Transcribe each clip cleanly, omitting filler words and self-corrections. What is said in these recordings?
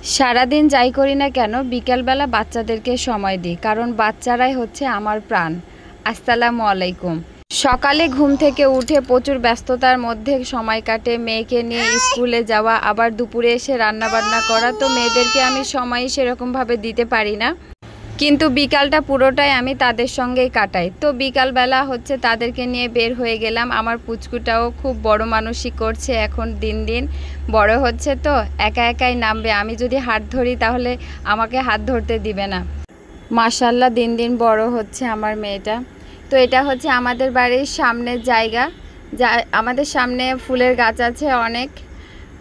সারাদিন যাই করি না কেন বিকেলবেলা বাচ্চাদেরকে সময় দিই, কারণ বাচ্চারাই হচ্ছে আমার প্রাণ। আসসালামু আলাইকুম। সকালে ঘুম থেকে উঠে প্রচুর ব্যস্ততার মধ্যে সময় কাটে, মেয়েকে নিয়ে স্কুলে যাওয়া, আবার দুপুরে এসে রান্নাবান্না করা, তো মেয়েদেরকে আমি সময় সেরকমভাবে দিতে পারি না। কিন্তু বিকালটা পুরোটাই আমি তাদের সঙ্গেই কাটাই। তো বিকালবেলা হচ্ছে তাদেরকে নিয়ে বের হয়ে গেলাম। আমার পুচকুটাও খুব বড় মানুষই করছে, এখন দিন দিন বড় হচ্ছে, তো একা একাই নামবে। আমি যদি হাত ধরি তাহলে আমাকে হাত ধরতে দিবে না। মাশাআল্লাহ দিন দিন বড় হচ্ছে আমার মেয়েটা। তো এটা হচ্ছে আমাদের বাড়ির সামনের জায়গা, যা আমাদের সামনে ফুলের গাছ আছে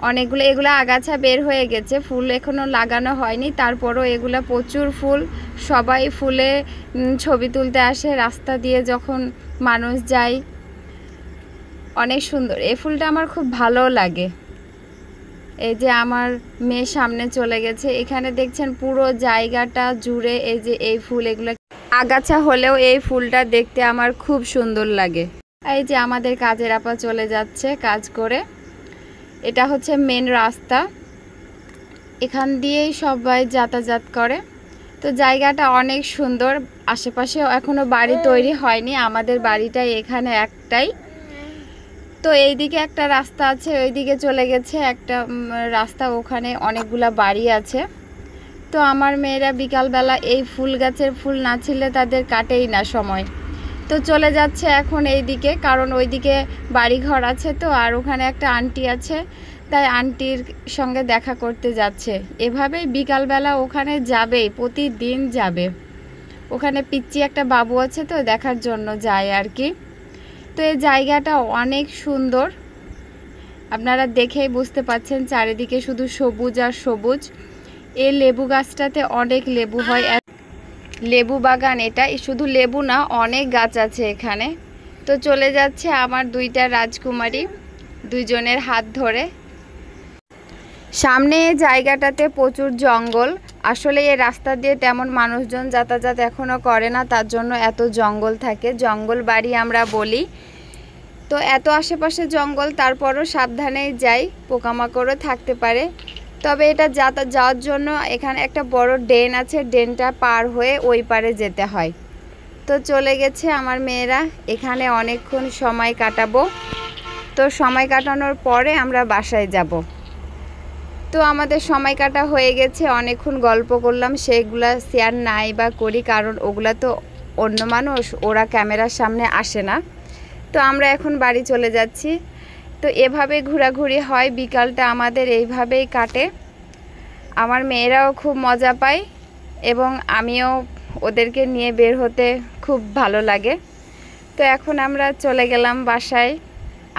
অনেকগুলো। এগুলো আগাছা বের হয়ে গেছে, ফুল এখনও লাগানো হয়নি, তারপরও এগুলো প্রচুর ফুল। সবাই ফুলে ছবি তুলতে আসে রাস্তা দিয়ে, যখন মানুষ যায়। অনেক সুন্দর এই ফুলটা, আমার খুব ভালো লাগে। এই যে আমার মেয়ে সামনে চলে গেছে, এখানে দেখছেন পুরো জায়গাটা জুড়ে এই যে এই ফুল। এগুলো আগাছা হলেও এই ফুলটা দেখতে আমার খুব সুন্দর লাগে। এই যে আমাদের কাজের আপা চলে যাচ্ছে কাজ করে। এটা হচ্ছে মেন রাস্তা, এখান দিয়েই সবাই যাতায়াত করে। তো জায়গাটা অনেক সুন্দর। আশেপাশে এখনো বাড়ি তৈরি হয়নি, আমাদের বাড়িটাই এখানে একটাই। তো এইদিকে একটা রাস্তা আছে, ওইদিকে চলে গেছে একটা রাস্তা, ওখানে অনেকগুলা বাড়ি আছে। তো আমার মেয়েরা বিকালবেলা এই ফুল গাছের ফুল না ছিলে তাদের কাটেই না সময়। তো চলে যাচ্ছে এখন এইদিকে, কারণ ওইদিকে বাড়িঘর আছে। তো আর ওখানে একটা আন্টি আছে, তাই আন্টির সঙ্গে দেখা করতে যাচ্ছে। এভাবেই বিকালবেলা ওখানে যাবেই, প্রতিদিন যাবে। ওখানে পিচ্চি একটা বাবু আছে, তো দেখার জন্য যায় আর কি। তো এই জায়গাটা অনেক সুন্দর, আপনারা দেখেই বুঝতে পাচ্ছেন, চারিদিকে শুধু সবুজ আর সবুজ। এই লেবু গাছটাতে অনেক লেবু হয়, লেবু বাগান এটা। শুধু লেবু না, অনেক গাছ আছে এখানে। তো চলে যাচ্ছে আমার দুইটা রাজকুমারী, দুইজনের হাত ধরে। সামনে এই জায়গাটাতে প্রচুর জঙ্গল। আসলে এই রাস্তা দিয়ে তেমন মানুষজন যাতায়াত এখনও করে না, তার জন্য এত জঙ্গল থাকে, জঙ্গল বাড়ি আমরা বলি। তো এত আশেপাশে জঙ্গল, তারপরও সাবধানেই যাই, পোকামাকড়ও থাকতে পারে। তবে এটা যাওয়ার জন্য এখানে একটা বড় ড্রেন আছে, ড্রেনটা পার হয়ে ওই পারে যেতে হয়। তো চলে গেছে আমার মেয়েরা, এখানে অনেকক্ষণ সময় কাটাবো। তো সময় কাটানোর পরে আমরা বাসায় যাব। তো আমাদের সময় কাটা হয়ে গেছে, অনেকক্ষণ গল্প করলাম, সেগুলা শেয়ার নাই বা করি, কারণ ওগুলা তো অন্য মানুষ, ওরা ক্যামেরার সামনে আসে না। তো আমরা এখন বাড়ি চলে যাচ্ছি। তো এভাবে ঘোরাঘুরি হয়, বিকালটা আমাদের এইভাবেই কাটে। আমার মেয়েরাও খুব মজা পায় এবং আমিও ওদেরকে নিয়ে বের হতে খুব ভালো লাগে। তো এখন আমরা চলে গেলাম বাসায়।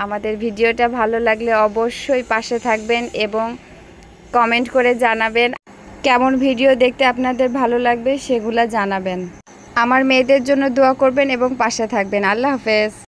আমাদের ভিডিওটা ভালো লাগলে অবশ্যই পাশে থাকবেন এবং কমেন্ট করে জানাবেন কেমন ভিডিও দেখতে আপনাদের ভালো লাগবে, সেগুলা জানাবেন। আমার মেয়েদের জন্য দোয়া করবেন এবং পাশে থাকবেন। আল্লাহ হাফেজ।